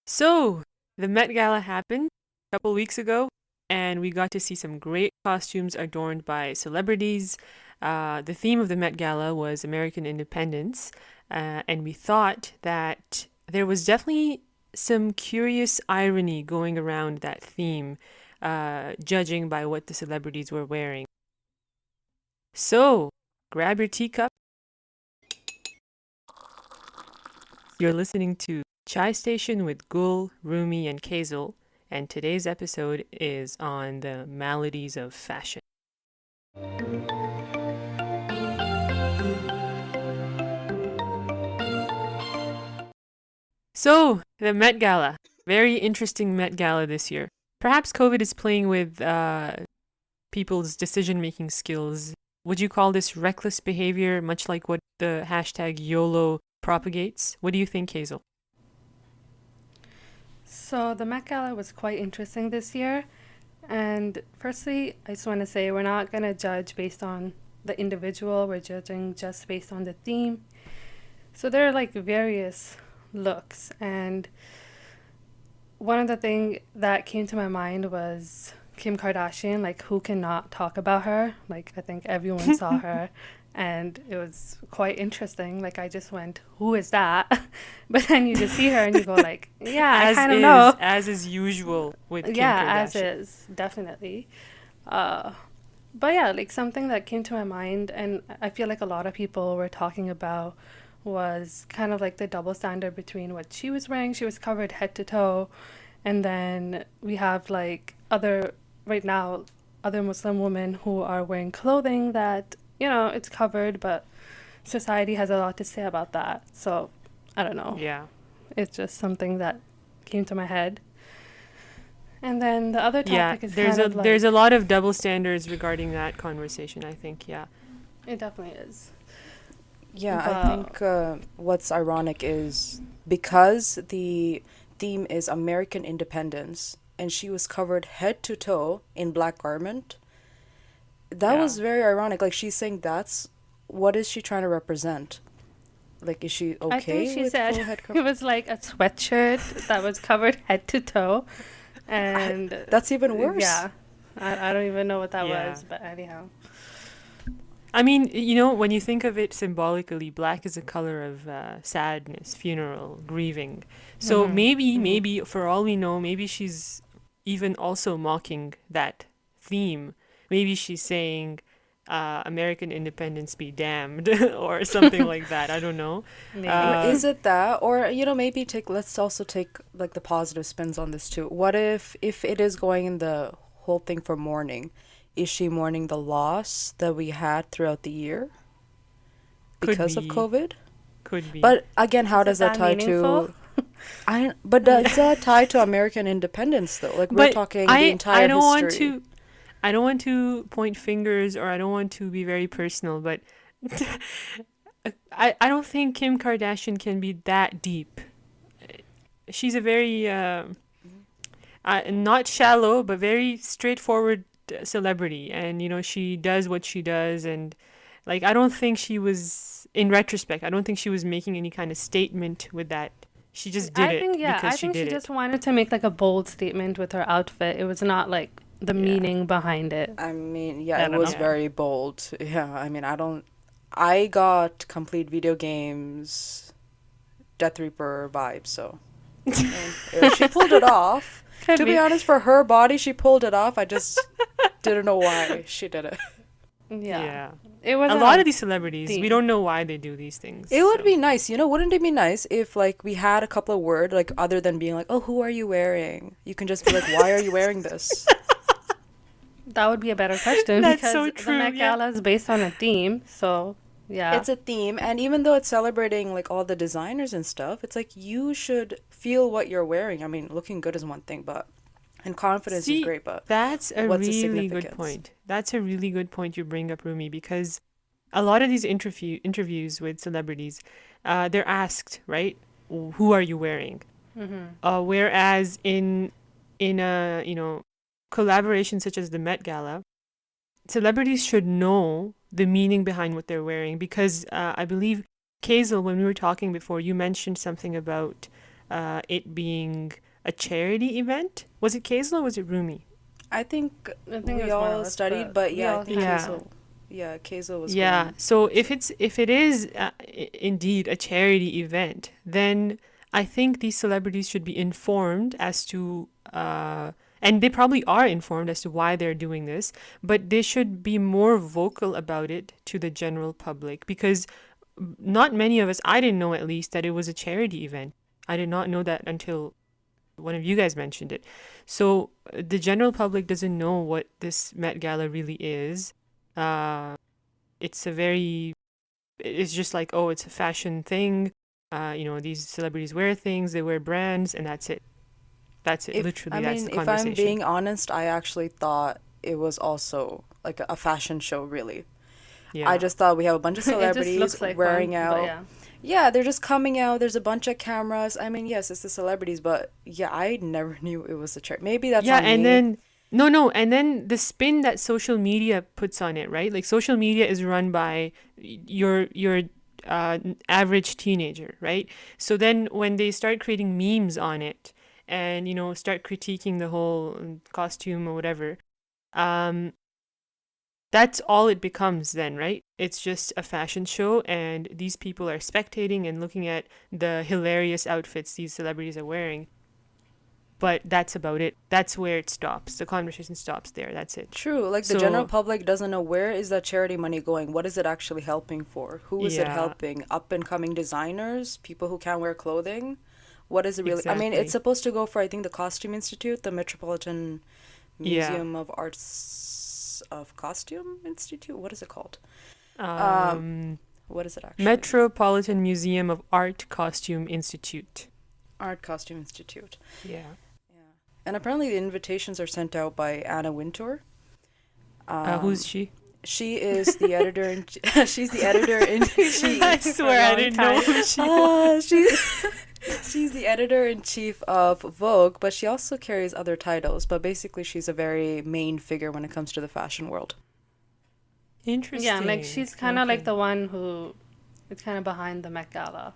So, the Met Gala happened a couple weeks ago, and we got to see some great costumes adorned by celebrities. The theme of the Met Gala was American independence, and we thought that there was definitely some curious irony going around that theme, judging by what the celebrities were wearing. So, grab your teacup. You're listening to Chai Station with Gul, Rumi, and Kazel, and today's episode is on the maladies of fashion. So, the Met Gala. Very interesting Met Gala this year. Perhaps COVID is playing with people's decision making skills. Would you call this reckless behavior, much like what the hashtag YOLO propagates? What do you think, Hazel? So the Met Gala was quite interesting this year. And firstly, I just want to say we're not going to judge based on the individual. We're judging just based on the theme. So there are like various looks. And one of the things that came to my mind was Kim Kardashian. Like, who cannot talk about her? Like, I think everyone saw her. And it was quite interesting. Like, I just went, who is that? But then you just see her and you go like, yeah, I kind of know. As is usual with Kim Yeah, Kardashian. as is, definitely. But yeah, like something that came to my mind, and I feel like a lot of people were talking about, was kind of like the double standard between what she was wearing. She was covered head to toe, and then we have like right now, other Muslim women who are wearing clothing that, it's covered, but society has a lot to say about that. So I don't know. Yeah. It's just something that came to my head. And then the other Yeah, topic is kind of like, there's a lot of double standards regarding that conversation, I think, yeah. it definitely is. Yeah, But I think what's ironic is because the theme is American independence and she was covered head to toe in black garment. That Yeah. was very ironic. Like she's saying what is she trying to represent? Like is she okay I think she with said full head it cover? was like a sweatshirt that was covered head to toe. And That's even worse. yeah, I don't even know what that Yeah. was, but anyhow. I mean, when you think of it symbolically, black is a color of sadness, funeral, grieving. So Mm-hmm. maybe, for all we know, maybe she's even also mocking that theme. Maybe she's saying, American independence be damned, or something like that. I don't know. Maybe. Is it that, or maybe let's also take like the positive spins on this too. What if it is going in the whole thing for mourning? Is she mourning the loss that we had throughout the year Could because of be. COVID? Could be. But again, how Is does it that that tie meaningful? to but does that tie to American independence though? Like we're But talking the entire I don't want history. I don't want to point fingers, or I don't want to be very personal, but I don't think Kim Kardashian can be that deep. She's a very not shallow, but very straightforward celebrity, and she does what she does, and like I don't think she was, in retrospect, I don't think she was making any kind of statement with that. She just did it I because she think she did it. just wanted to make like a bold statement with her outfit. It was not like the Yeah. meaning behind it. I mean, yeah, I it don't was know. very bold. Yeah, I mean, I got complete video games Death Reaper vibes, so she pulled it off. Could To be be. honest, for her body, she pulled it off. I just didn't know why she did it. Yeah. It was A lot of these celebrities, we theme. don't know why they do these things. It would so. be nice, wouldn't it be nice if like we had a couple of words like other than being like, "Oh, who are you wearing?" You can just be like, "Why are you wearing this?" That would be a better question That's because so the true, Met yeah. Gala is based on a theme. So, yeah. It's a theme, and even though it's celebrating like all the designers and stuff, it's like you should feel what you're wearing. I mean, looking good is one thing, and confidence is See, great, but that's a what's the really good significance? point. That's a really good point you bring up, Rumi, because a lot of these interviews with celebrities, they're asked, right? Who are you wearing? Whereas in a collaboration such as the Met Gala, celebrities should know the meaning behind what they're wearing, because I believe, Kazel, when we were talking before, you mentioned something about it being a charity event. Was it kazel or was it rumi? I think I think it we was one of all us, studied, but but we yeah, I all think kind of Yeah. went. Keizo was Yeah. going. So if it is indeed a charity event, then I think these celebrities should be informed as to and they probably are informed as to why they're doing this, but they should be more vocal about it to the general public because not many of us, I didn't know at least that it was a charity event. I did not know that until one of you guys mentioned it. So the general public doesn't know what this Met Gala really is. Uh, it's a very it's just like, oh, it's a fashion thing. These celebrities wear things, they wear brands, and that's it. That's it. Literally, that's the If I'm conversation. being honest, I actually thought it was also like a fashion show, really. I Yeah. just thought we have a bunch of It just celebrities looks like one, wearing but out. yeah. Yeah, they're just coming out. There's a bunch of cameras. I mean, yes, it's the celebrities, but yeah, I never knew it was a church. Maybe that's Yeah, on and me. then no, no, and then the spin that social media puts on it, right? Like social media is run by your average teenager, right? So then when they start creating memes on it and start critiquing the whole costume or whatever, um that's all it becomes then, right? It's just a fashion show, and these people are spectating and looking at the hilarious outfits these celebrities are wearing. But that's about it. That's where it stops. The conversation stops there. That's it. True, like the general So, public doesn't know where is that charity money going? What is it actually helping for? Who is it yeah, helping? Up and coming designers, people who can't wear clothing? What is it really? I mean, it's exactly. supposed to go for I think the Costume Institute, the Metropolitan Yeah. Museum of Arts of Costume Institute. What is it called? Um, Um, what is it actually? Metropolitan Museum of Art Costume Institute. Art Costume Institute. Yeah. Yeah. And apparently the invitations are sent out by Anna Wintour. Who's Um, she? she is the editor in she's the editor in I chief. swear I long didn't know time. who she was. She's the editor in chief of Vogue, but she also carries other titles. But basically, she's a very main figure when it comes to the fashion world. Yeah, like Interesting. she's kind of like Okay. the one who is kind of behind the Met Gala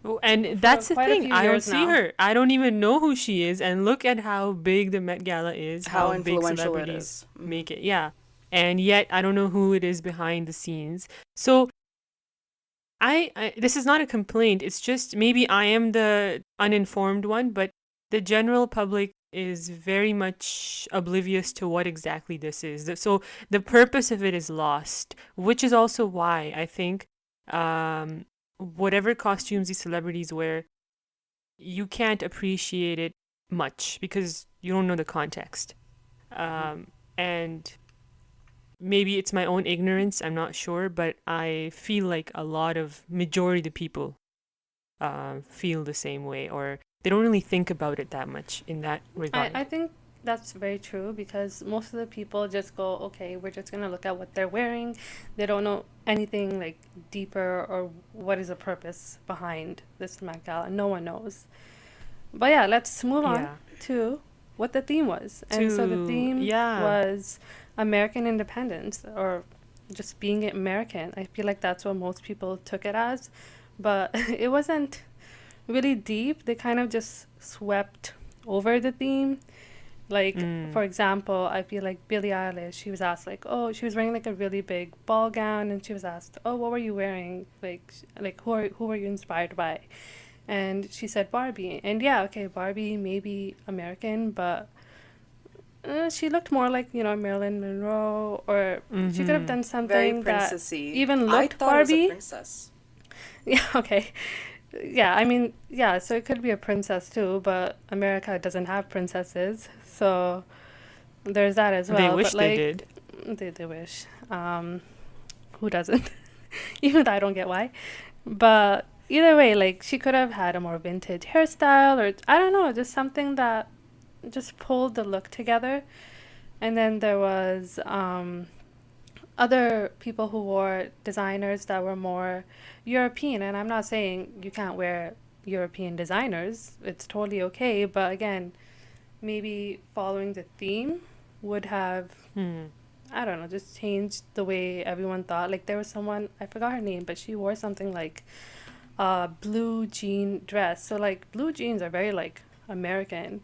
Oh, and for that's the quite a thing. few I don't years see now. her. I don't even know who she is. And look at how big the Met Gala is, How how big influential it celebrities is. Mhm. make it. Yeah. And yet I don't know who it is behind the scenes. So I this is not a complaint. It's just maybe I am the uninformed one, but the general public is very much oblivious to what exactly this is. So the purpose of it is lost, which is also why I think whatever costumes these celebrities wear, you can't appreciate it much because you don't know the context. And maybe it's my own ignorance, I'm not sure, but I feel like a lot of majority of the people feel the same way, or they don't really think about it that much in that I regard. think that's very true because most of the people just go, okay, we're just gonna look at what they're wearing. They don't know anything like deeper or what is the purpose behind this Met Gala. No one knows. But yeah, let's move on Yeah. to what the theme was. And so the theme Yeah. was American independence or just being American. I feel like that's what most people took it as. But it wasn't really deep. They kind of just swept over the theme. Like, Mm. for example, I feel like Billie Eilish, she was asked, like, oh, she was wearing like a really big ball gown, and she was asked, oh, what were you wearing? Like who are you inspired by? And she said Barbie. And yeah, okay, Barbie may be American, but she looked more like, Marilyn Monroe, or she could have Mm-hmm. done Very something that princessy. even I looked thought it was a Barbie. princess. Yeah, okay. Yeah, I mean, yeah, so it could be a princess too, but America doesn't have princesses, so there's that as They well. wish But they like, did. they wish. Who doesn't? Even though I don't get why. But either way, like she could have had a more vintage hairstyle, or I don't know, just something that just pulled the look together. And then there was other people who wore designers that were more European. And I'm not saying you can't wear European designers, it's totally okay. But again, maybe following the theme would have, Hmm. I don't know, just changed the way everyone thought. Like there was someone, I forgot her name, but she wore something like blue jean dress. So like blue jeans are very like American.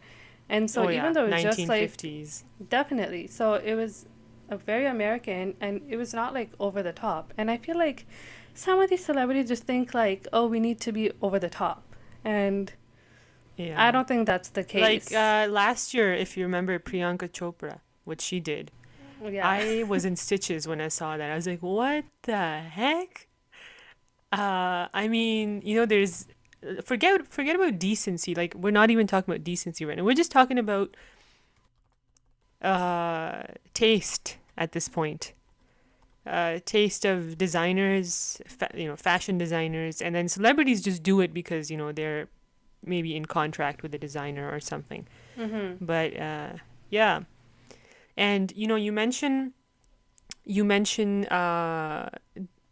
And so Oh even yeah, though it was just like 1950s. definitely, so it was a very American and it was not like over the top. And I feel like some of these celebrities just think like, oh, we need to be over the top. And I Yeah. don't think that's the Like case. last year, if you remember Priyanka Chopra, what she did, Yeah. I was in stitches when I saw that. I was like, what the heck? I mean, there's forget about decency. Like we're not even talking about decency right now. We're just talking about taste at this point. Taste of designers, fashion designers, and then celebrities just do it because they're maybe in contract with a designer or something. Mm-hmm. But yeah, and you mention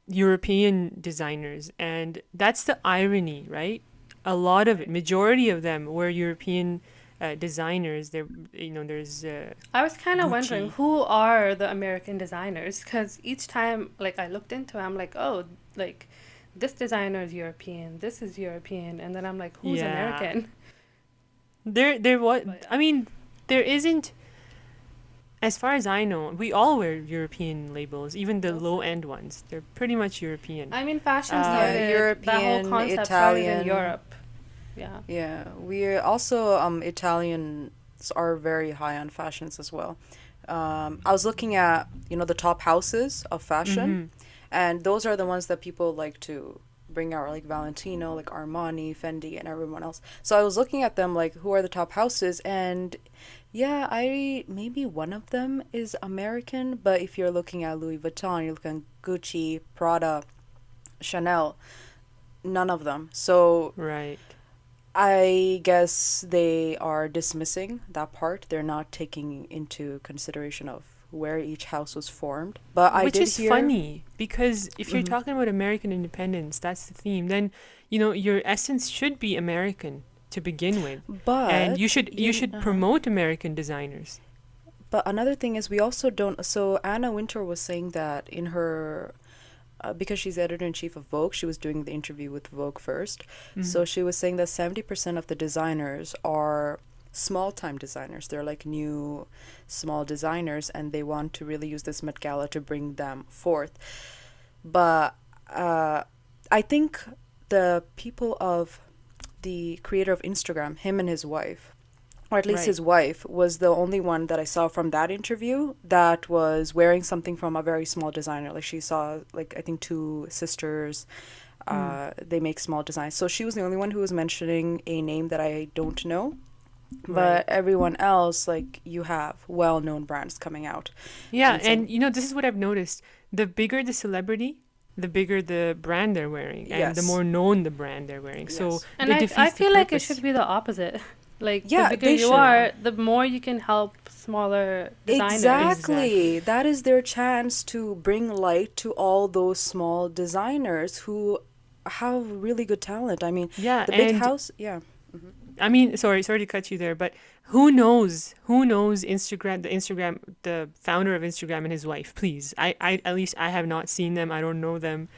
European designers, and that's the irony, right? A lot of it, majority of them were European designers. There's I was kind of wondering Gucci. who are the American designers because each time like I looked into it, I'm like, oh, like this designer is European, this is European, and then I'm like, who's Yeah, American? there what But I mean, there isn't. As far as I know, we all wear European labels, even the yeah. low end ones. They're pretty much European. I mean, fashion Uh, Yeah, started, that whole European, concept started in Italian. Europe. Yeah. Yeah, we also Italians are very high on fashions as well. I was looking at, the top houses of fashion, mm-hmm. and those are the ones that people like to bring out, like Valentino, like Armani, Fendi, and everyone else. So I was looking at them like who are the top houses, and yeah, I maybe one of them is American, but if you're looking at Louis Vuitton, you're looking at Gucci, Prada, Chanel, none of them. So Right. I guess they are dismissing that part. They're not taking into consideration of where each house was formed. But I Which did is hear. funny because if you're Mhm. talking about American independence, that's the theme. Then your essence should be American to begin with, and you But should you should promote American designers. but another thing is we also don't. So Anna Wintour was saying that in her, because she's editor in chief of Vogue, she was doing the interview with Vogue first. Mm-hmm. So she was saying that 70% of the designers are small time designers. They're like new small designers, and they want to really use this Met Gala to bring them forth. But uh, I think the people of the creator of Instagram, him and his wife, or at least Right. his wife, was the only one that I saw from that interview that was wearing something from a very small designer. Like she saw, like I think two sisters, Mm. they make small designs. So she was the only one who was mentioning a name that I don't know. Right. But everyone else, like you have well-known brands coming out Yeah, and and saying, this is what I've noticed. The bigger the celebrity, the bigger the brand they're wearing, and the yes, more known the brand they're wearing. So yes, And it I defeats the feel like it purpose. should be the opposite. Like the yeah, bigger they you should. Yeah. are, the more you can help smaller designers. Exactly. Exactly. That is their chance to bring light to all those small designers who have really good talent. I mean, Yeah, the big and house, yeah. Hmm. I mean, sorry to cut you there, but who knows? Who knows the founder of Instagram and his wife, please. I at least I have not seen them. I don't know them.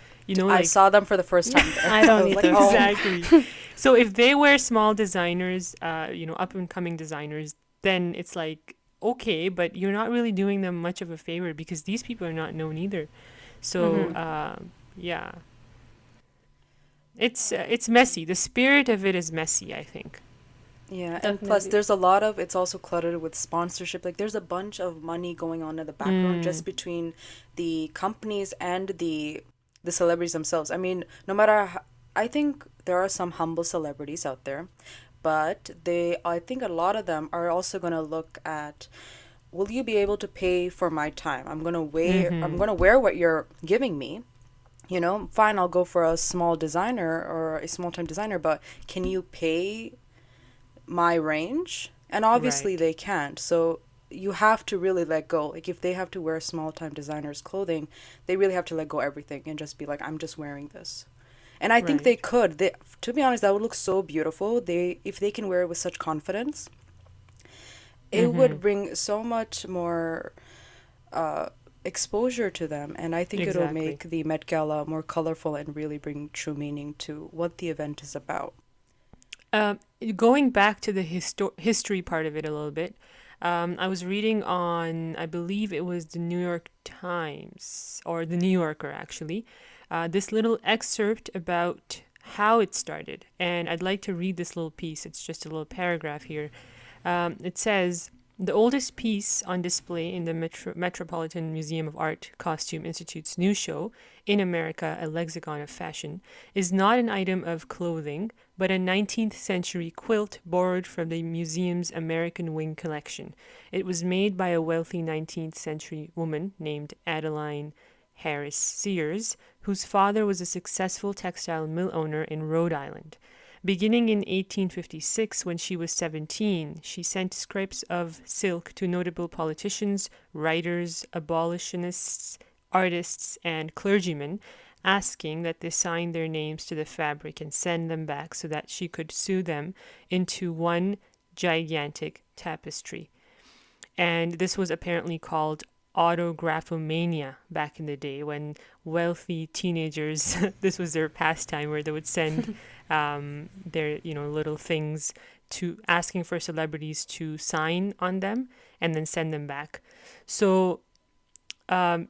I Like saw them for the first time there. I I don't was like, either. oh, exactly. So if they were small designers, up and coming designers, then it's like okay, but you're not really doing them much of a favor because these people are not known either. So Mm-hmm. yeah, it's messy. The spirit of it is messy, I think. yeah. And plus, Definitely. there's a lot of, it's also cluttered with sponsorship. Like, there's a bunch of money going on in the background Mm, just between the companies and the celebrities themselves. I mean, no matter how, I think there are some humble celebrities out there, but I think a lot of them are also going to look at, will you be able to pay for my time? I'm mm-hmm. going to wear what you're giving me. Fine, I'll go for a small designer or a small time designer, but can you pay my range? And obviously Right, they can't. So you have to really let go. Like if they have to wear small time designers clothing, they really have to let go everything and just be like, I'm just wearing this. And I think they right. could. To be honest, that would look so beautiful. If they can wear it with such confidence, it Mm-hmm. would bring so much more uh exposure to them, and I think it'll Exactly. make the Met Gala more colorful and really bring true meaning to what the event is about. Um, Going back to the history part of it a little bit, I was reading on, I believe it was the New York Times or the New Yorker actually, this little excerpt about how it started. And I'd like to read this little piece. It's just a little paragraph here. It says, the oldest piece on display in the Metropolitan Museum of Art Costume Institute's new show, In America, a Lexicon of Fashion, is not an item of clothing, but a 19th century quilt borrowed from the museum's American Wing collection. It was made by a wealthy 19th century woman named Adeline Harris Sears, whose father was a successful textile mill owner in Rhode Island. Beginning in 1856, when she was 17, she sent scraps of silk to notable politicians, writers, abolitionists, artists, and clergymen, asking that they sign their names to the fabric and send them back so that she could sew them into one gigantic tapestry. And this was apparently called autographomania back in the day when wealthy teenagers, this was their pastime where they would send their, little things to asking for celebrities to sign on them and then send them back. So um,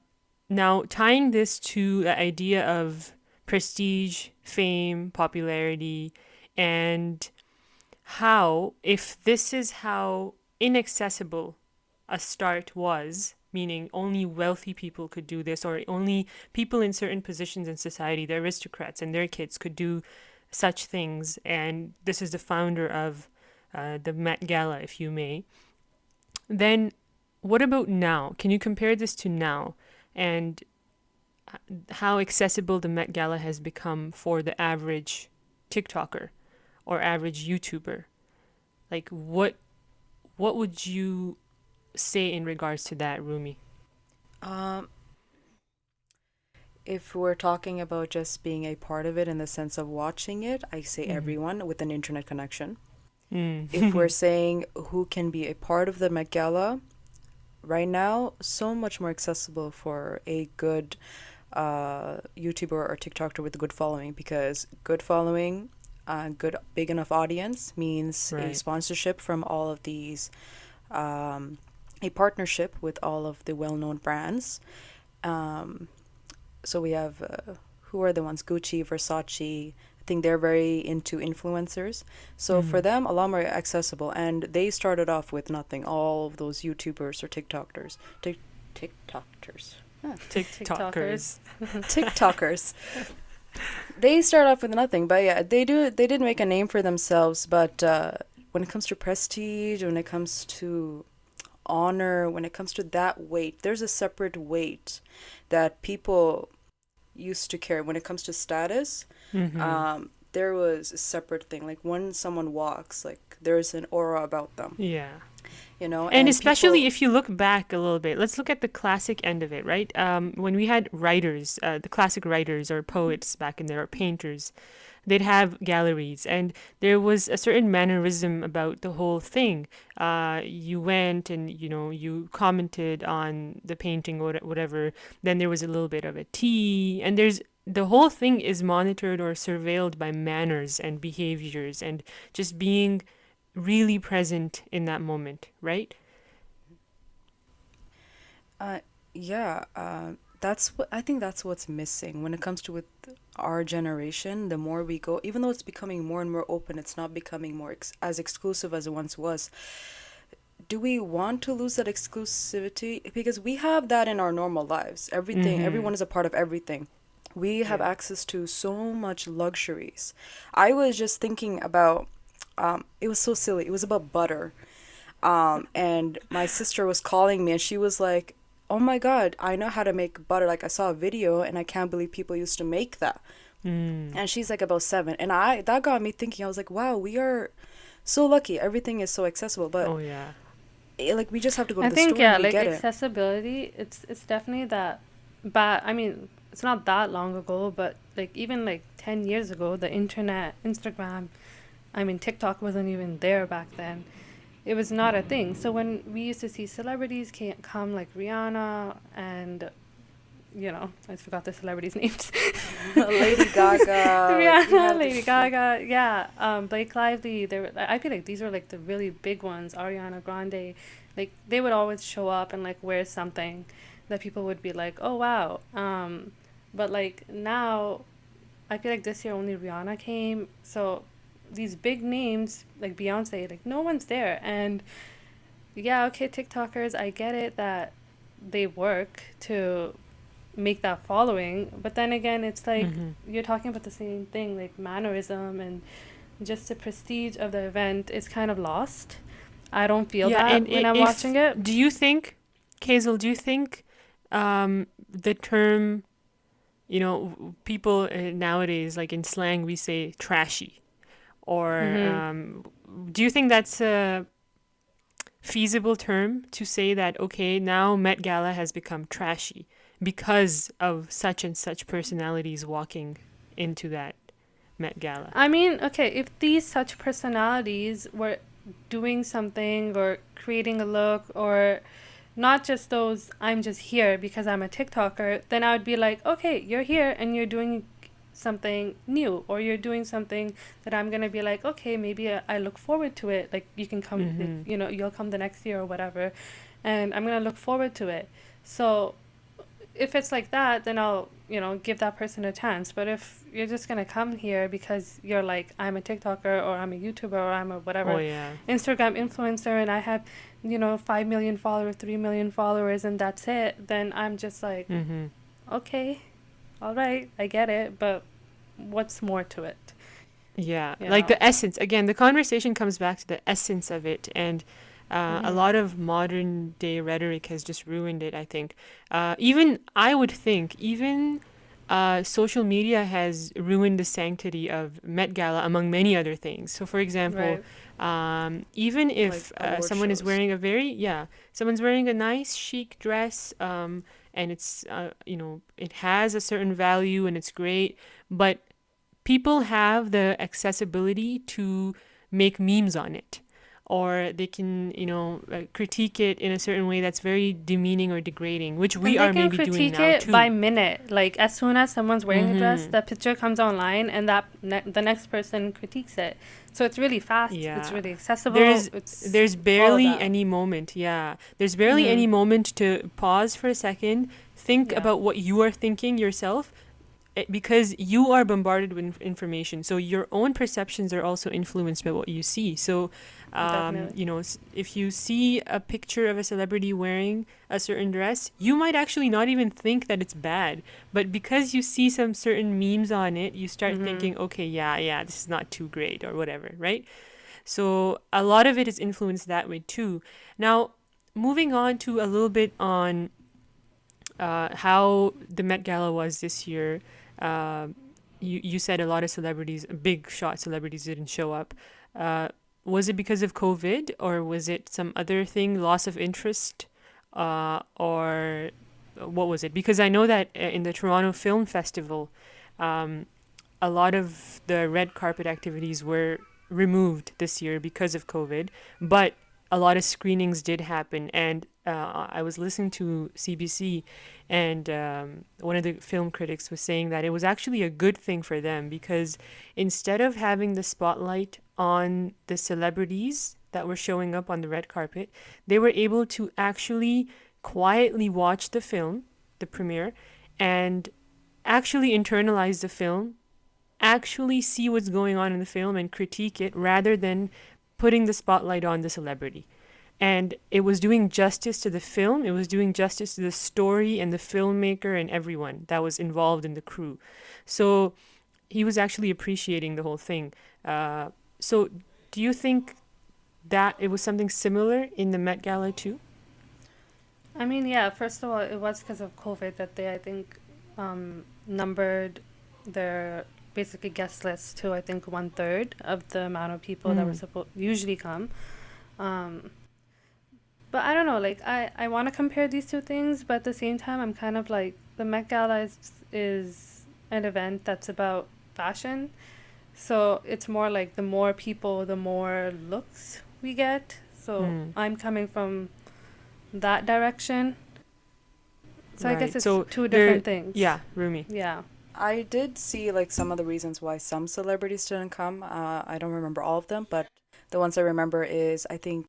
now tying this to the idea of prestige, fame, popularity, and how, if this is how inaccessible a start was, meaning only wealthy people could do this, or only people in certain positions in society, the aristocrats and their kids, could do such things. And this is the founder of the Met Gala, if you may. Then, what about now? Can you compare this to now and how accessible the Met Gala has become for the average TikToker or average YouTuber? Like, what would you say in regards to that, Rumi? Um, if we're talking about just being a part of it in the sense of watching it, I say Mm-hmm. everyone with an internet connection. If we're Mm. saying who can be a part of the Met Gala, right now, so much more accessible for a good YouTuber or TikToker with a good following, because good following, good big enough audience means a Right. sponsorship from all of these, a partnership with all of the well-known brands. Um, so we have who are the ones? Gucci, Versace. I think they're very into influencers. So for Mm. them, a lot more accessible. And they started off with nothing. All of those YouTubers or TikTokers. Huh. TikTokers. TikTokers. TikTokers. They start off with nothing, but yeah, they did make a name for themselves, but when it comes to prestige, when it comes to honor, when it comes to that weight, there's a separate weight that people used to carry. When it comes to status, Mm-hmm. there was a separate thing. Like when someone walks, like there's an aura about them, Yeah. And and especially people. if you look back a little bit, let's look at the classic end of it, right? When we had writers, the classic writers or poets back in there, or painters, they'd have galleries, and there was a certain mannerism about the whole thing. You went and you commented on the painting or whatever. Then there was a little bit of a tea, and there's the whole thing is monitored or surveilled by manners and behaviors and just being really present in that moment, right? Uh, yeah, that's what I think that's what's missing when it comes to with our generation. The more we go, even though it's becoming more and more open, it's not becoming more as exclusive as it once was. Do we want to lose that exclusivity? Because we have that in our normal lives. Everything, Mm-hmm. everyone is a part of everything. We have Yeah. access to so much luxuries. I was just thinking about, it was so silly. It was about butter. And my sister was calling me and she was like, "Oh my God, I know how to make butter. Like I saw a video and I can't believe people used to make that." Mm. And she's like about 7. And that got me thinking. I was like, wow, we are so lucky. Everything is so accessible. But Oh yeah. like we just have to go to I the think store and yeah, we like get it. accessibility, it's definitely that bad. I mean, it's not that long ago, but like even like 10 years ago, the internet, Instagram, I mean, TikTok wasn't even there back then. it was not a thing. So when we used to see celebrities come like Rihanna and I forgot the celebrities' names. Lady Gaga. Like, you Rihanna, have Lady this. Gaga, yeah, Blake Lively. I feel like these were like the really big ones. Ariana Grande, like they would always show up and like wear something that people would be like, oh wow. But like now, I feel like this year only Rihanna came. So these big names like Beyonce, like no one's there. And yeah, okay, TikTokers, I get it that they work to make that following, but then again, it's like Mm-hmm. you're talking about the same thing, like mannerism and just the prestige of the event is kind of lost. I don't feel Yeah, that and when I'm if watching it. do you think, Kazel, do you think the term, people nowadays, like in slang, we say trashy, or Mm-hmm. do you think that's a feasible term to say that, okay, now Met Gala has become trashy because of such and such personalities walking into that Met Gala? I mean, okay, if these such personalities were doing something or creating a look or not just those I'm just here because I'm a TikToker, then I would be like, okay, you're here and you're doing something new or you're doing something that I'm going to be like, okay, maybe I look forward to it. Like you can come, like, Mm-hmm. you'll come the next year or whatever. And I'm going to look forward to it. So if it's like that, then I'll, give that person a chance. But if you're just going to come here because you're like, I'm a TikToker or I'm a YouTuber or I'm a Oh whatever yeah. Instagram influencer and I have, 5 million followers, 3 million followers and that's it, then I'm just like, Mm-hmm. okay, all right, I get it, but what's more to it, Yeah, you like know? the essence. Again, the conversation comes back to the essence of it, and a Mm-hmm. lot of modern day rhetoric has just ruined it, I think. Even, I would think, even social media has ruined the sanctity of Met Gala, among many other things. So, for example, Right. even Like if award someone is shows. wearing someone's wearing a nice, chic dress, and it has a certain value and it's great, but people have the accessibility to make memes on it, or they can critique it in a certain way that's very demeaning or degrading, which we And they are can maybe doing critique now it by too. minute. Like as soon as someone's wearing a dress, Mm-hmm. the picture comes online, and the next person critiques it. So it's really fast. It's Yeah, really accessible. there's It's there's all of barely that. any moment. Yeah, there's barely Mm-hmm. any moment to pause for a second, think Yeah, about what you are thinking yourself, because you are bombarded with information, so your own perceptions are also influenced by what you see. So definitely. if you see a picture of a celebrity wearing a certain dress, you might actually not even think that it's bad, but because you see some certain memes on it, you start Mm-hmm. thinking, okay, yeah, this is not too great or whatever, right? So a lot of it is influenced that way too. Now, moving on to a little bit on how the Met Gala was this year. Uh, you said a lot of celebrities, big shot celebrities, didn't show up. Uh, was it because of COVID, or was it some other thing, loss of interest, or what was it? Because I know that in the Toronto Film Festival, um, a lot of the red carpet activities were removed this year because of COVID, but a lot of screenings did happen. And I was listening to CBC, and one of the film critics was saying that it was actually a good thing for them, because instead of having the spotlight on the celebrities that were showing up on the red carpet, they were able to actually quietly watch the film, the premiere, and actually internalize the film, actually see what's going on in the film and critique it, rather than putting the spotlight on the celebrity. And it was doing justice to the film, it was doing justice to the story and the filmmaker and everyone that was involved in the crew. So he was actually appreciating the whole thing. So do you think that it was something similar in the Met Gala too? I mean, yeah, first of all, it was because of COVID that they, I think, numbered their basically guest list to, I think, one third of the amount of people that were Mm. supposed usually come. Um, but I don't know, like, I want to compare these two things, but at the same time, I'm kind of like, the Met Gala is an event that's about fashion. So it's more like the more people, the more looks we get. So Mm. I'm coming from that direction. So I guess Right. it's So two there, different things. yeah, Rumi. Yeah. I did see like some of the reasons why some celebrities didn't come. I don't remember all of them, but the ones I remember is I think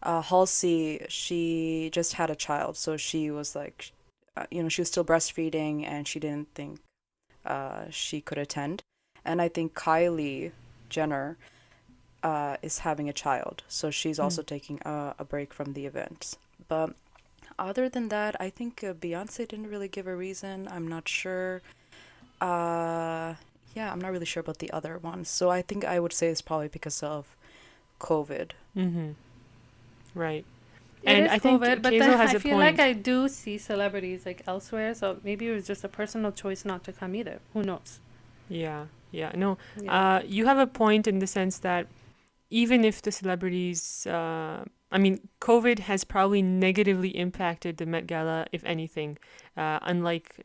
Halsey, she just had a child, so she was like, she was still breastfeeding and she didn't think she could attend. And I think Kylie Jenner is having a child, so she's Mm. also taking a break from the events. But other than that, I think Beyonce didn't really give a reason. I'm not sure. Uh, yeah, I'm not really sure about the other ones. So I think I would say it's probably because of COVID. Mm-hmm. Right. It And is I think COVID, but Kazel then has I a feel like point. I do see celebrities like elsewhere, so maybe it was just a personal choice not to come either. Who knows? Yeah, yeah. No, Yeah. you have a point in the sense that even if the celebrities, I mean, COVID has probably negatively impacted the Met Gala, if anything, unlike,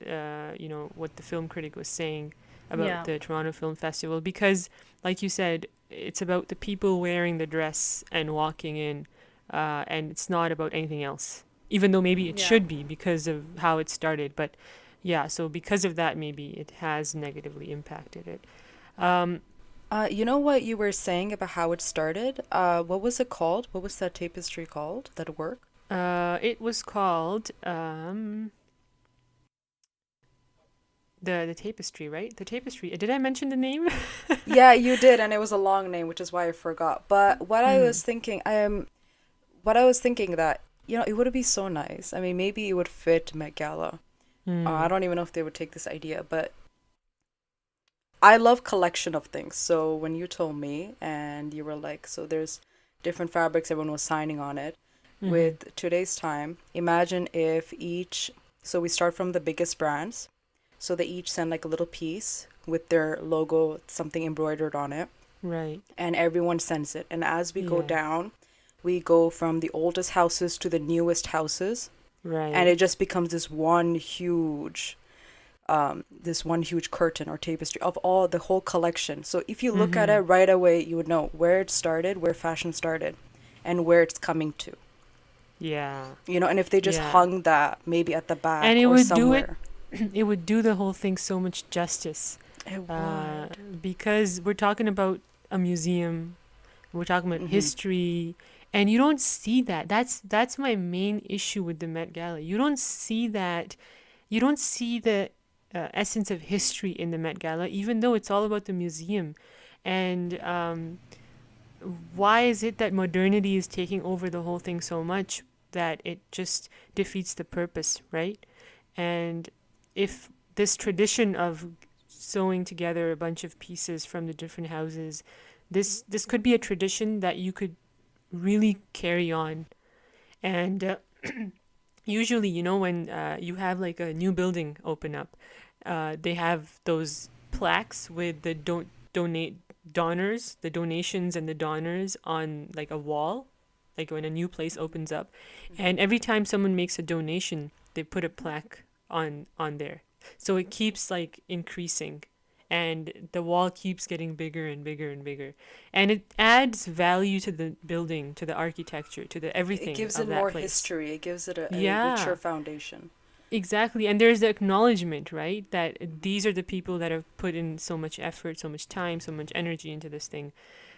what the film critic was saying about Yeah. the Toronto Film Festival, because, like you said, it's about the people wearing the dress and walking in, and it's not about anything else, even though maybe it Yeah. should be because of how it started. But yeah, so because of that, maybe it has negatively impacted it. Um, You know what you were saying about how it started? What was it called? What was that tapestry called? That work? It was called the tapestry, right? The tapestry. Did I mention the name? Yeah, you did, and it was a long name, which is why I forgot. But Hmm. what I was thinking that, it would be so nice. I mean, maybe it would fit Met Gala. I Hmm. don't even know if they would take this idea, but I love collection of things. So when you told me and you were like, so there's different fabrics, everyone was signing on it. Hmm. With today's time, imagine if so we start from the biggest brands. So they each send like a little piece with their logo, something embroidered on it, Right. and everyone sends it. And as we go Yeah. down, we go from the oldest houses to the newest houses, and Right. it just becomes this one huge curtain or tapestry of all the whole collection. So if you look at it Hmm. right away, you would know where it started, where fashion started, and where it's coming to. Yeah. And if they just Yeah. hung that maybe at the And back it or would do it. somewhere, It would do the whole thing so much justice. it Uh, would. because we're talking about a museum. We're talking about Hmm. history, and you don't see that. That's my main issue with the Met Gala. You don't see that. You don't see the essence of history in the Met Gala, even though it's all about the museum. And why is it that modernity is taking over the whole thing so much that it just defeats the purpose, right? And if this tradition of sewing together a bunch of pieces from the different houses, this could be a tradition that you could really carry on. And usually, when you have like a new building open up, they have those plaques with the donate donors, the donations and the donors on like a wall, like when a new place opens up. And every time someone makes a donation, they put a plaque on there. So it keeps like increasing, and the wall keeps getting bigger and bigger and bigger, and it adds value to the building, to the architecture, to the It everything gives of it that more place. history. It gives it a richer Yeah, foundation. exactly. And there's the acknowledgement, right? That these are the people that have put in so much effort, so much time, so much energy into this thing.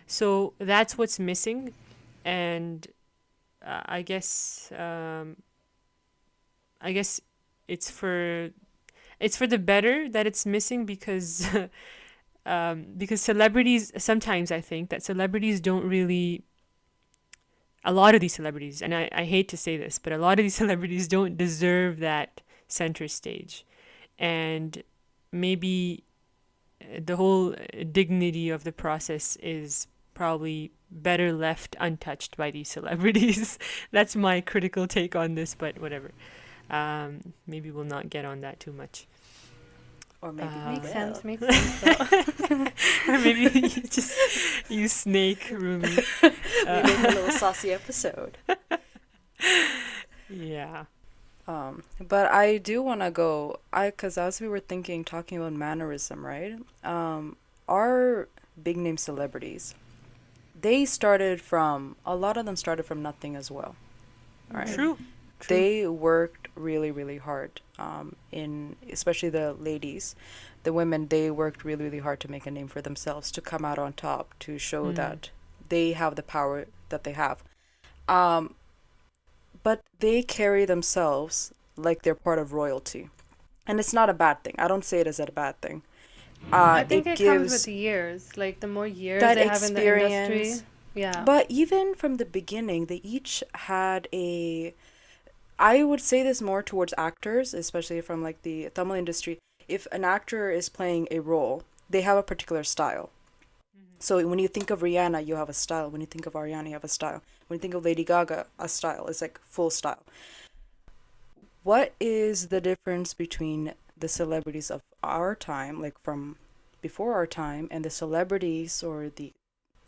So that's what's missing. And I guess it's for the better that it's missing, because celebrities, sometimes I think that celebrities don't really, a lot of these celebrities, and I hate to say this, but a lot of these celebrities don't deserve that center stage. And maybe the whole dignity of the process is probably better left untouched by these celebrities. That's my critical take on this, but whatever. Maybe we'll not get on that too much. Or maybe we Uh, Makes will. sense. Makes sense. So or maybe you just you snake, Rumi. We make a Uh, little saucy episode. yeah. But I do want to go, because as we were talking about mannerism, right? Our big name celebrities, a lot of them started from nothing as well. All right. True. True. They worked really, really hard. In especially the ladies, the women, they worked really, really hard to make a name for themselves, to come out on top, to show that they have the power that they have. Um, but they carry themselves like they're part of royalty, and it's not a bad thing. I don't say it as a bad thing. I think It it comes with gives years. Like the more years that they have in the industry, experience. yeah. But even from the beginning, they each had a. I would say this more towards actors, especially from like the Tamil industry. If an actor is playing a role, they have a particular style. So when you think of Rihanna, you have a style. When you think of Ariana, you have a style. When you think of Lady Gaga, a style. It's like full style. What is the difference between the celebrities of our time, like from before our time, and the celebrities or the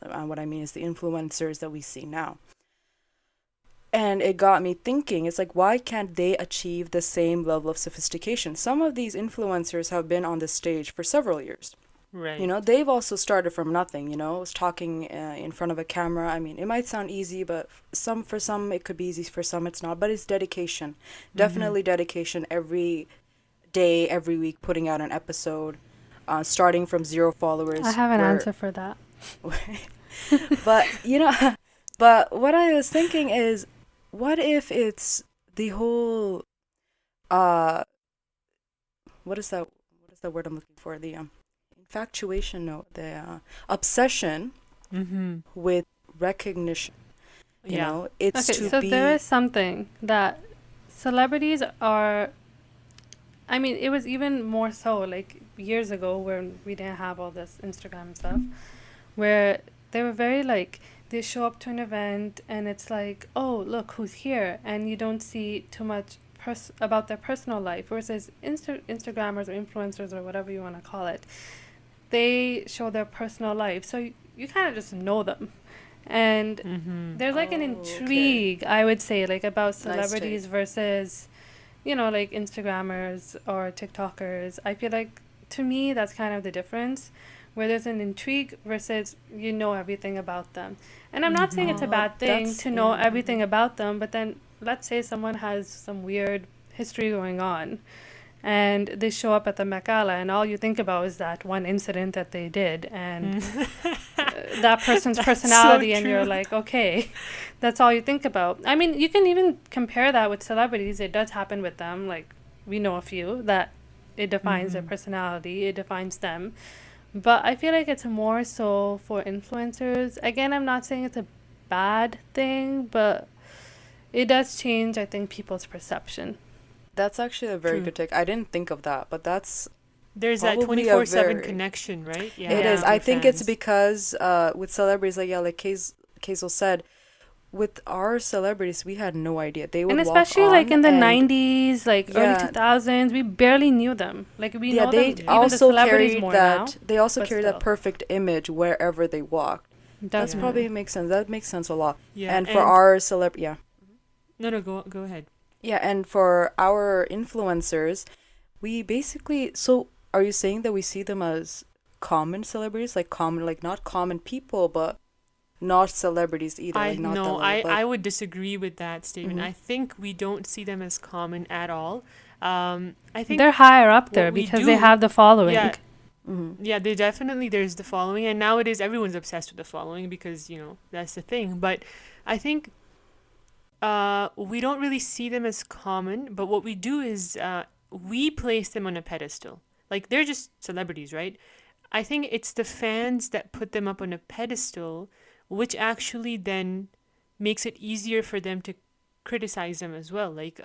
what I mean is the influencers that we see now? And it got me thinking, it's like, why can't they achieve the same level of sophistication? Some of these influencers have been on the stage for several years. You Right. know, they've also started from nothing, you know, was talking in front of a camera. I mean, it might sound easy, but for some it could be easy, for some it's not. But it's dedication. Mm-hmm. Definitely dedication every day, every week, putting out an episode, starting from zero I followers, have an where, answer for that. but, you know, but what I was thinking is, what if it's the whole, uh, what is that word I'm looking for? The infatuation, no, the obsession Mm-hmm. with recognition. You Yeah. know, it's Okay, to so there be. is something that celebrities are. I mean, it was even more so like years ago when we didn't have all this Instagram and stuff, where they were very like they show up to an event and it's like, oh, look who's here, and you don't see too much about their personal life. Versus Instagrammers or influencers or whatever you want to call it, they show their personal life, so you kind of just know them, and Mm-hmm. there's like an Oh, okay. intrigue, I would say, like about Nice take. celebrities versus like Instagrammers or TikTokers. I feel like to me that's kind of the difference, where there's an intrigue versus everything about them. And I'm not saying Mm-hmm. it's a Oh, bad thing that's to know yeah. everything about them, but then let's say someone has some weird history going on and they show up at the Met Gala and all you think about is that one incident that they did and that person's That's so personality, and you're true. like, okay, that's all you think about. I mean, you can even compare that with celebrities. It does happen with them. Like, we know a few that it defines their Mm-hmm. personality, it defines them. But I feel like it's more so for influencers. Again, I'm not saying it's a bad thing, but it does change, I think, people's perception. That's actually a very True. good take. I didn't think of that, but that's There's that probably a 24/7 very. connection, right? It Yeah, is. Yeah. with I their think it's fans. because with celebrities, like, yeah, like Kazel said, with our celebrities, we had no idea. They And would walk especially like on in the and 90s, like early yeah, 2000s, we barely knew them. Like we yeah, know them, they even Yeah. the also celebrities carried more now, that. They also but carried that still. perfect image wherever they walked. That's Yeah. probably Definitely. makes sense. That makes sense a lot. Yeah. And for And our yeah, no, no, go ahead. yeah, and for our influencers, we basically. So, are you saying that we see them as common celebrities, like common, like not common people, but not celebrities either, I like not that no, level, but. I would disagree with that statement. Mm-hmm. I think we don't see them as common at all. I They're think higher up what there we because they do, have the following. yeah, Mm-hmm. yeah, they definitely there's the following, and nowadays everyone's obsessed with the following because that's the thing. But I think we don't really see them as common. But what we do is we place them on a pedestal. Like they're just celebrities, right? I think it's the fans that put them up on a pedestal, which actually then makes it easier for them to criticize them as well. Like,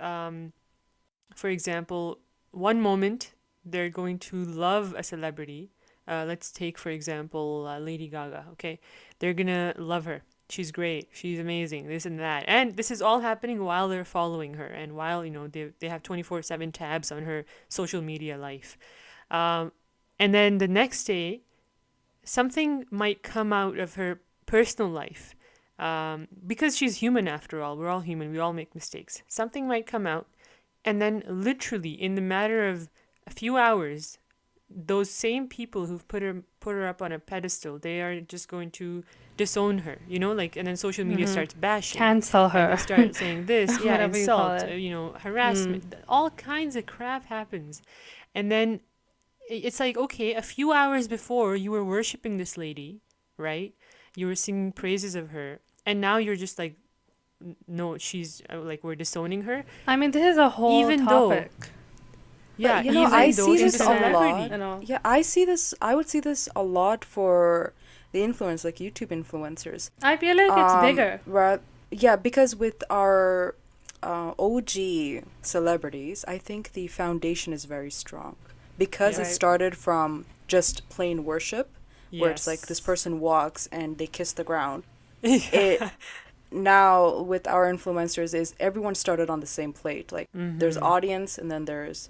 for example, one moment they're going to love a celebrity. Let's take, for example, Lady Gaga. Okay, they're gonna love her. She's great. She's amazing. This and that, and this is all happening while they're following her, and while they have 24/7 tabs on her social media life. Um, and then the next day, something might come out of her personal life. Because she's human after all, we're all human, we all make mistakes. Something might come out, and then literally in the matter of a few hours, those same people who've put her up on a pedestal, they are just going to disown her, like, and then social media Mm-hmm. starts bashing, Cancel and they her. start saying this, yeah, Whatever you call insult, it. Mm. harassment, all kinds of crap happens. And then it's like, okay, a few hours before you were worshiping this lady, right? You were singing praises of her, and now you're just like, no, she's like, we're disowning her, I mean, this is a whole even though, topic. yeah, But you know, I even though see she's this a a Internet, lot. celebrity. you know. Yeah, I see this. I would see this a lot for the influence, like YouTube influencers. I feel like it's bigger. Right. Yeah, because with our OG celebrities, I think the foundation is very strong because Yeah. it Right. started from just plain worship, where it's like this Yes. person walks and they kiss the ground. Yeah. It now with our influencers is everyone started on the same plate. Like there's Mm-hmm. audience and then there's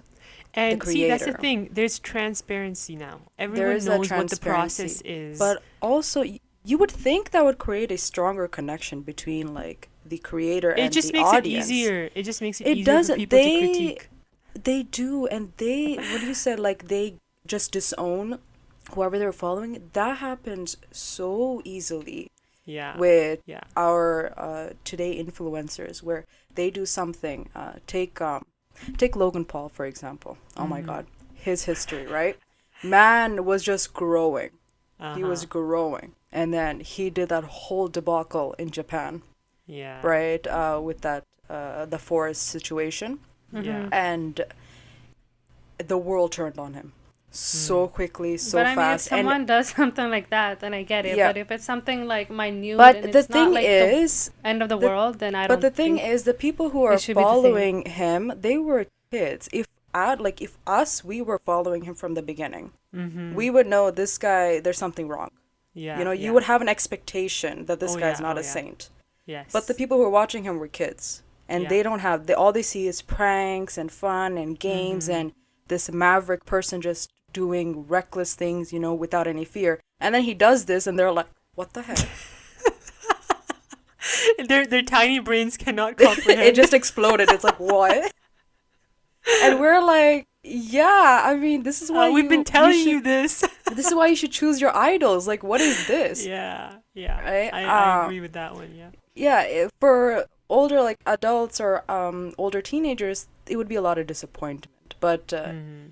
And see, that's the creator. thing. There's transparency now. There Everyone is a knows what the process transparency, is. but also you would think that would create a stronger connection between like the creator it and just the makes audience. it easier. It just makes it It easier for doesn't. people to They critique. they do, and they what you said, like they just disown whoever they're following. That happens so easily Yeah. with Yeah. our today influencers, where they do something. Take Logan Paul for example. Oh my Mhm. God, his history, right? Man was just growing. He was Uh-huh. growing, and then he did that whole debacle in Japan, Yeah. right? With that the forest situation, Yeah. and the world turned on him so quickly, so But I mean, if fast, and someone does something like that, then I get it. yeah. But if it's something like minute But and the it's not thing like is, the end of the the world, then I but don't the thing think is, the people who it are should be the same. following him, they were kids. If us, we were following him from the beginning, Mm-hmm. we would know this guy. There's something wrong. Yeah. You know, Yeah. you would have an expectation that this Oh, guy's yeah. not Oh, a yeah. saint. Yes. But the people who are watching him were kids, and Yeah. they don't have. All they see is pranks and fun and games Mhm. and this maverick person just doing reckless things, without any fear. And then he does this, and they're like, "What the heck?" Their tiny brains cannot comprehend. It just exploded. It's like, what? And we're like, yeah. I mean, this is why we've been telling you should, this. this is why you should choose your idols. Like, what is this? Yeah. Yeah. Right? I agree with that one. Yeah. Yeah, for older like adults or older teenagers, it would be a lot of disappointment. But Mm-hmm.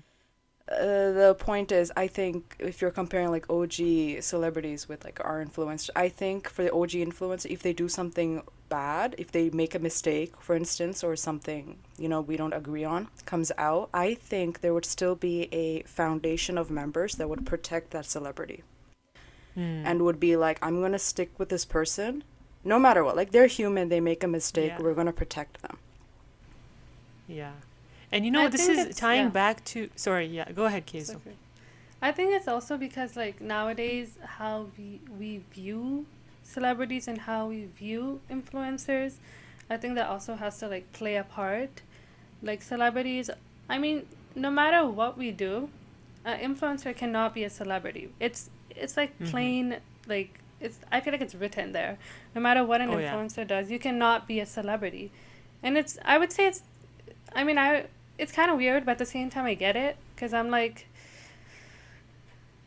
the point is, I think if you're comparing like OG celebrities with like our influencers, I think for the OG influencer, if they do something bad, if they make a mistake, for instance, or something we don't agree on comes out, I think there would still be a foundation of members that would protect that celebrity and would be like, I'm gonna stick with this person no matter what. Like, they're human, they make a mistake, Yeah. we're gonna protect them. Yeah. And I this think is it's- tying yeah. back to. Sorry. Yeah. Go ahead, It's Kazel. okay. I think it's also because like nowadays how we view celebrities and how we view influencers, I think that also has to like play a part. Like celebrities, I mean, no matter what we do, an influencer cannot be a celebrity. It's like Mhm. plain like it's. I feel like it's written there. No matter what an Oh, yeah. influencer does, you cannot be a celebrity, and it's. I would say it's. I mean, It's kind of weird, but at the same time, I get it because I'm like.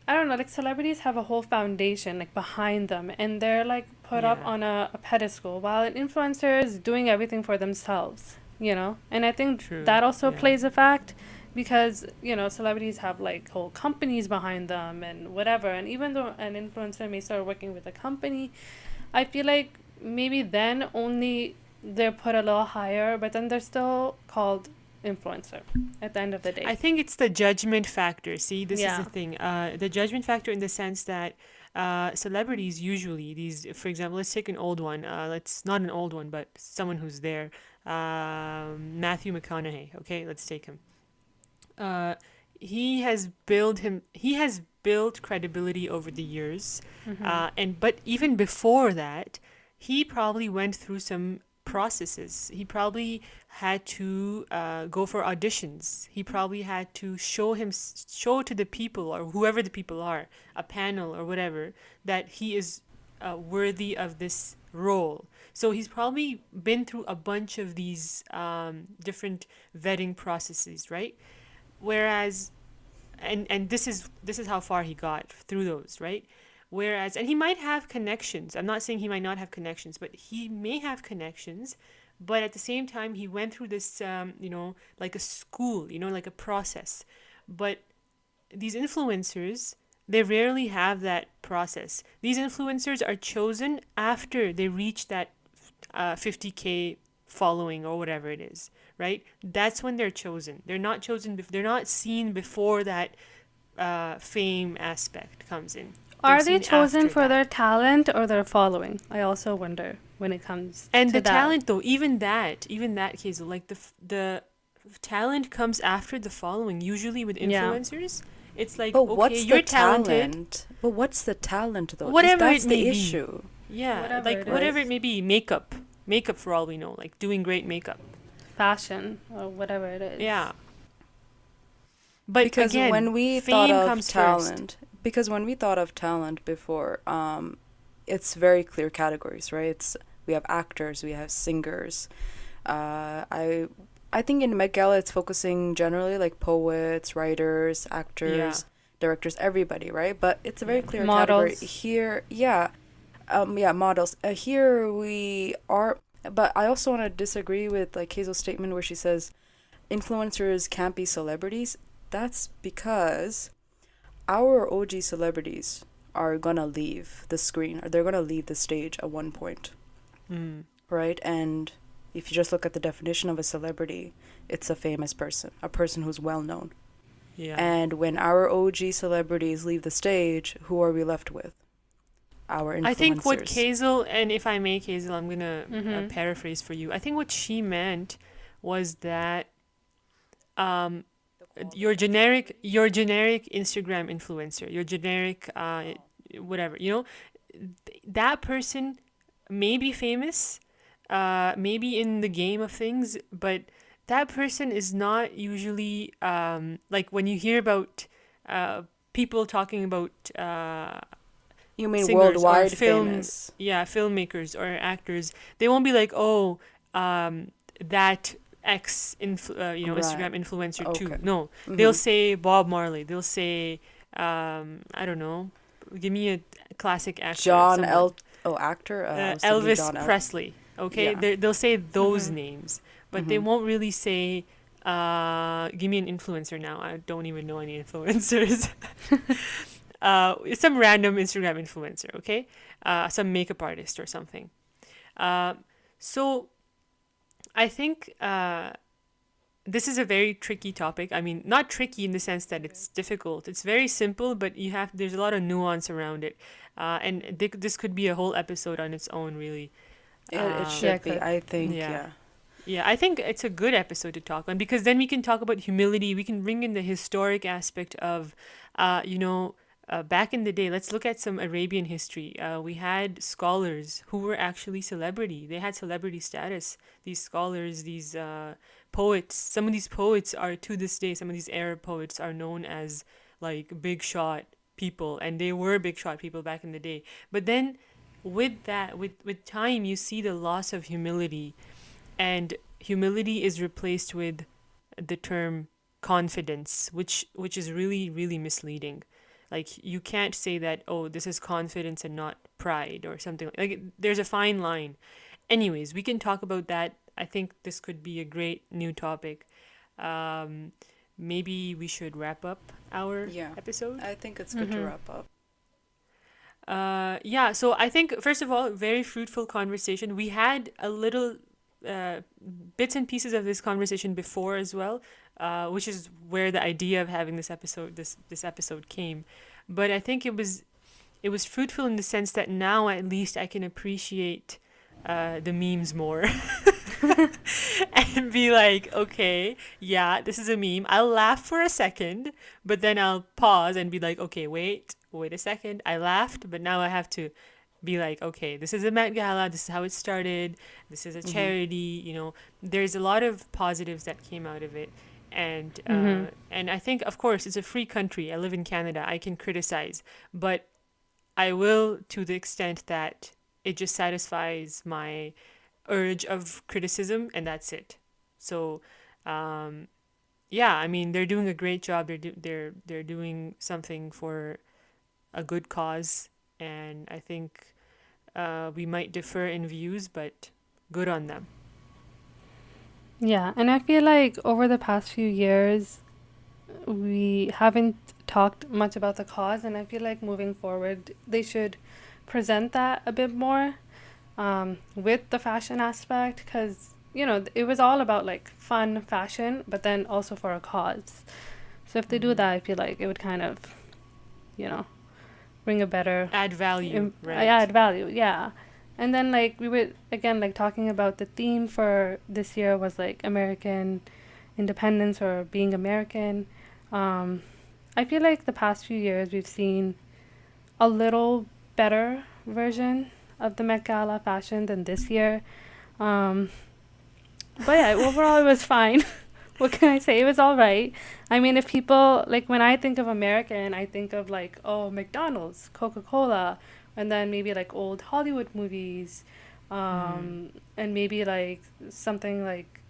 I don't know, like celebrities have a whole foundation like behind them and they're like put up Yeah. on a pedestal while an influencer is doing everything for themselves, And I think True, that also yeah. plays a fact because, celebrities have like whole companies behind them and whatever. And even though an influencer may start working with a company, I feel like maybe then only they're put a little higher, but then they're still called influencer at the end of the day. I think it's the judgment factor. See, this is Yeah. the thing. The judgment factor in the sense that celebrities usually for example, let's take an old one. Let's not an old one, but someone who's there. Matthew McConaughey. Okay, let's take him. He has built credibility over the years, but even before that, he probably went through some processes. He probably had to go for auditions. He probably had to show to the people or whoever the people are, a panel or whatever, that he is worthy of this role. So he's probably been through a bunch of these different vetting processes, right? Whereas and this is how far he got through those, right? Whereas, and he might have connections. I'm not saying he might not have connections, but he may have connections. But at the same time, he went through this, like a school, like a process. But these influencers, they rarely have that process. These influencers are chosen after they reach that 50K following or whatever it is, right? That's when they're chosen. They're not chosen. They're not seen before that fame aspect comes in. They're Are they seen chosen after for that. their talent or their following? I also wonder when it comes And to the that. talent, though, even that case, like the talent comes after the following. Usually with Yeah. influencers, it's like, But okay, what's you're the talented, talent? But what's the talent though? whatever That's it may the be. issue. Yeah, Whatever like it whatever is. it may be, makeup for all we know, like doing great makeup. Fashion or whatever it is. Yeah, but Because again, when we thought fame of comes first. talent, because when we thought of talent before, it's very clear categories, right? We have actors, we have singers. I think in Met Gala it's focusing generally like poets, writers, Yeah, actors, directors, everybody, right? But it's a very yeah, clear category Models. here. Yeah, yeah, models. Here we are, but I also want to disagree with like Hazel's statement where she says influencers can't be celebrities. That's because our OG celebrities are gonna leave the screen or they're gonna leave the stage at one point, mm, right? And if you just look at the definition of a celebrity, it's a famous person, a person who's well known. yeah. And when our OG celebrities leave the stage, who are we left with? Our I think what influencers. Kazel, and if I may, Kazel, I'm gonna Mm-hmm. paraphrase for you. I think what she meant was that um, your generic Instagram influencer, your generic whatever, that person may be famous, maybe in the game of things, but that person is not usually like when you hear about people talking about You mean singers or worldwide famous? filmmakers or actors, they won't be like, oh, that Right. Instagram influencer too. Okay. No, they'll Mm-hmm. say Bob Marley. They'll say I don't know. Give me a classic actor, John someone. El. Oh, actor. I was thinking Elvis John El. Presley. Okay, Yeah. they'll say those Mm-hmm. names, but they Mm-hmm. won't really say, give me an influencer now. I don't even know any influencers. It's some random Instagram influencer, okay? Some makeup artist or something. Uh, so I think this is a very tricky topic. I mean, not tricky in the sense that it's difficult. It's very simple, but there's a lot of nuance around it. And this could be a whole episode on its own, really. It Um, Yeah, should it be. could. I think. yeah. Yeah. Yeah, I think it's a good episode to talk on because then we can talk about humility. We can bring in the historic aspect of, back in the day. Let's look at some Arabian history. We had scholars who were actually celebrity. They had celebrity status. These scholars, these poets. Some of these poets are to this day. Some of these Arab poets are known as like big shot people, and they were big shot people back in the day. But then, with that, with time, you see the loss of humility, and humility is replaced with the term confidence, which is really really misleading. Like you can't say that, oh, this is confidence and not pride or something. There's a fine line. Anyways, we can talk about that. I think this could be a great new topic. um Maybe we should wrap up our Yeah. episode. I think it's good to Mm-hmm. wrap up. Yeah, so I think first of all, very fruitful conversation. We had a little uh, bits and pieces of this conversation before as well, which is where the idea of having this episode came. But I think it was fruitful in the sense that now at least I can appreciate the memes more and be like, okay, yeah, this is a meme. I'll laugh for a second, but then I'll pause and be like, okay, wait a second. I laughed, but now I have to be like, okay, this is a Met Gala. This is how it started. This is a Mm-hmm. charity. There's a lot of positives that came out of it. Mm-hmm. And I think, of course, it's a free country. I live in Canada. I can criticize, but I will to the extent that it just satisfies my urge of criticism, and that's it. So, um, yeah, I mean, they're doing a great job. They're doing something for a good cause, and I think we might differ in views, but good on them. Yeah, and I feel like over the past few years, we haven't talked much about the cause, and I feel like moving forward, they should present that a bit more with the fashion aspect, because it was all about like fun fashion, but then also for a cause. So if they do Hmm. that, I feel like it would kind of, you know, bring a better Add value, add right? value. Yeah. And then like we were again like talking about the theme for this year was like American independence or being American. Um, I feel like the past few years we've seen a little better version of the Met Gala fashion than this year. Um, but yeah, overall it was fine. What can I say? It was all right. I mean, if people like when I think of American, I think of like, oh, McDonald's, Coca-Cola, and then maybe like old Hollywood movies, Hmm. and maybe like something like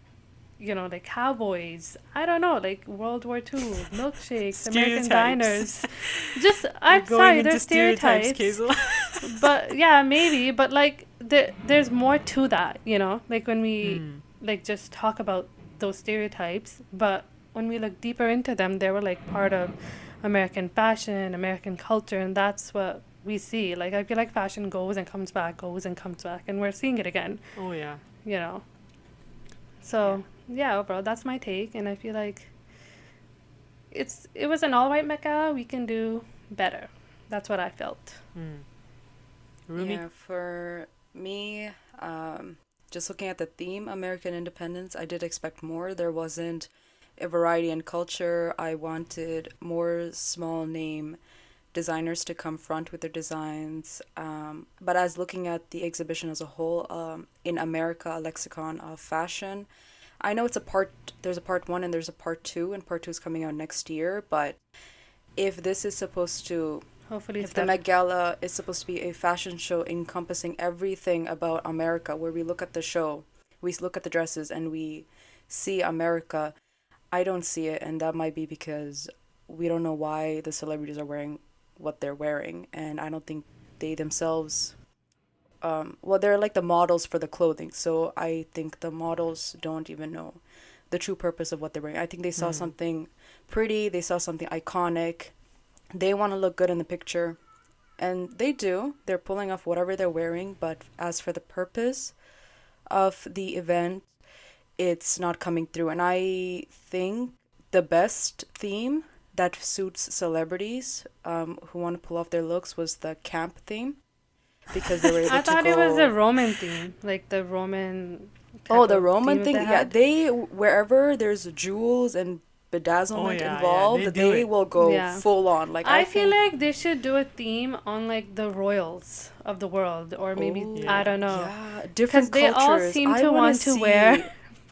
like cowboys. I don't know, like World War II, milkshakes, American Stereotypes. diners. Just We're I'm going sorry, into there's stereotypes, stereotypes, Kazel. but yeah, maybe, but like there's more to that, like when we Hmm. like just talk about those stereotypes, but when we look deeper into them, they were like part of American fashion, American culture, and that's what we see. Like I feel like fashion goes and comes back, and we're seeing it again, Oh yeah, you know. yeah. So yeah, overall, that's my take, and I feel like it was an all right Mecca. We can do better. That's what I felt. Hmm. Rumi. Yeah, for me, um, just looking at the theme, American independence, I did expect more. There wasn't a variety in culture. I wanted more small name designers to come front with their designs. But as looking at the exhibition as a whole, in America, a lexicon of fashion, I know there's a part one and there's a part two, and part two is coming out next year. But if this is supposed to Hopefully, it's if the better. Met Gala is supposed to be a fashion show encompassing everything about America, where we look at the show, we look at the dresses, and we see America, I don't see it, and that might be because we don't know why the celebrities are wearing what they're wearing, and I don't think they themselves. Well, they're like the models for the clothing, so I think the models don't even know the true purpose of what they're wearing. I think they saw Hmm. something pretty, they saw something iconic, they want to look good in the picture, and they do. They're pulling off whatever they're wearing, but as for the purpose of the event, it's not coming through. And I think the best theme that suits celebrities who want to pull off their looks was the camp theme, because they were able I to thought it was a go. Roman theme, like the Roman Oh, type the of Roman theme that they thing? Yeah, had. they, wherever there's jewels and Oh bedazzlement yeah, yeah. involved, They do they it. will go Yeah. full on. Like, I I feel think, like they should do a theme on like the royals of the world, or maybe I Yeah. oh, don't know, yeah, because different they all cultures. seem I to want to want to wear see.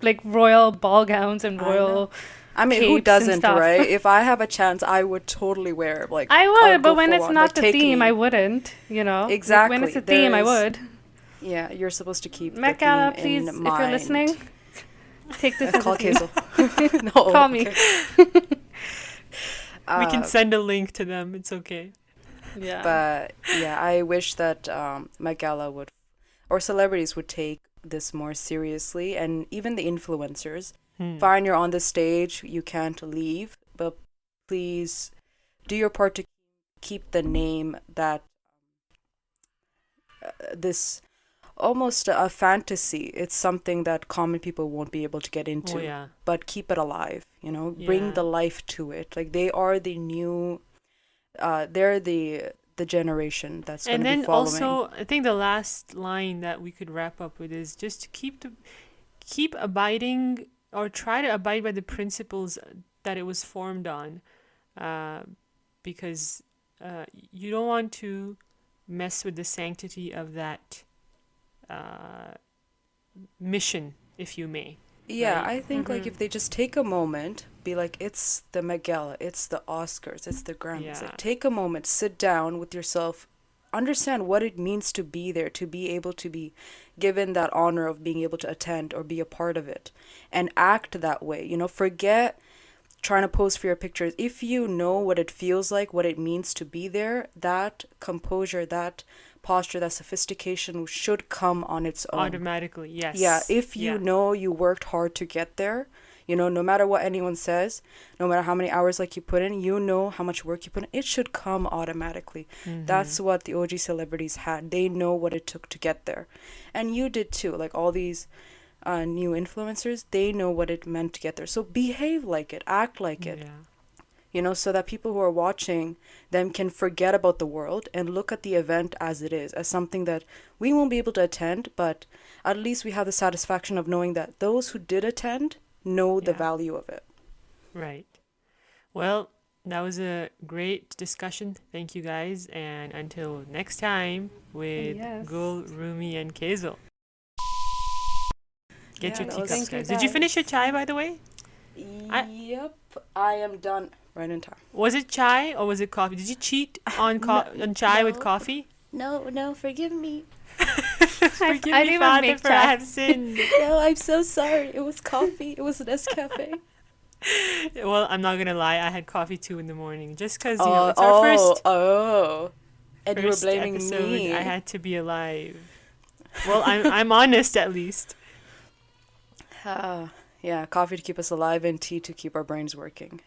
like royal ball gowns and I know. royal I mean, who capes and doesn't, stuff. right? If I have a chance, I would totally wear, like, I I would, would but go when full it's on. Like, not the take theme, I me. wouldn't. Like when it's Exactly. a theme, I would. Yeah, you're supposed to keep the Met theme Gala, in please, if you're mind. listening, take this as a Call theme. Kazel. No, Call me. okay. We can Uh, send a link to them. It's okay. Yeah. but yeah, I wish that Met Gala would, or celebrities would take this more seriously, and even the influencers. Hmm. Fine, you're on the stage, you can't leave, but please do your part to keep the name that this almost a fantasy. It's something that common people won't be able to get Oh into, yeah. but keep it alive, bring Yeah. the life to it. Like they are the new, they're the generation that's going And to be then following. also, I think the last line that we could wrap up with is just to keep abiding or try to abide by the principles that it was formed on, uh, because you don't want to mess with the sanctity of that uh, mission, if you may, Yeah, right? I think like Mhm. if they just take a moment, be like, it's the Met Gala, it's the Oscars, it's the Grammys. Yeah. Like take a moment, sit down with yourself, understand what it means to be there, to be able to be given that honor of being able to attend or be a part of it, and act that way. Forget trying to pose for your pictures, if you know what it feels like, what it means to be there, that composure, that posture, that sophistication should come on its own. Automatically, Yeah, yes. if you Yeah. know you worked hard to get there, no matter what anyone says, no matter how many hours like you put in, how much work you put in, it should come automatically. Mm-hmm. That's what the OG celebrities had. They know what it took to get there. And you did too. Like all these new influencers, they know what it meant to get there. So behave like it, act like it, Yeah. so that people who are watching them can forget about the world and look at the event as it is, as something that we won't be able to attend, but at least we have the satisfaction of knowing that those who did attend know the Yeah. value of it. Right. Well, that was a great discussion. Thank you guys. And until next time with Yes. Gul, Rumi, and Kazel. Get Yeah, your that was- teacups, Thank you, guys. Did you finish your guys. chai, by the way? Yep, I am done right in time. Was it chai or was it coffee? Did you cheat on on chai with no. coffee? No, forgive me. Forgive I me, didn't even Father, make for chai. I have sinned. No, I'm so sorry. It was coffee. It was Nescafe. Well, I'm not gonna lie. I had coffee too in the morning, just because it's our first And you were first blaming episode. me. I had to be alive. Well, I'm honest at least. Yeah, coffee to keep us alive and tea to keep our brains working.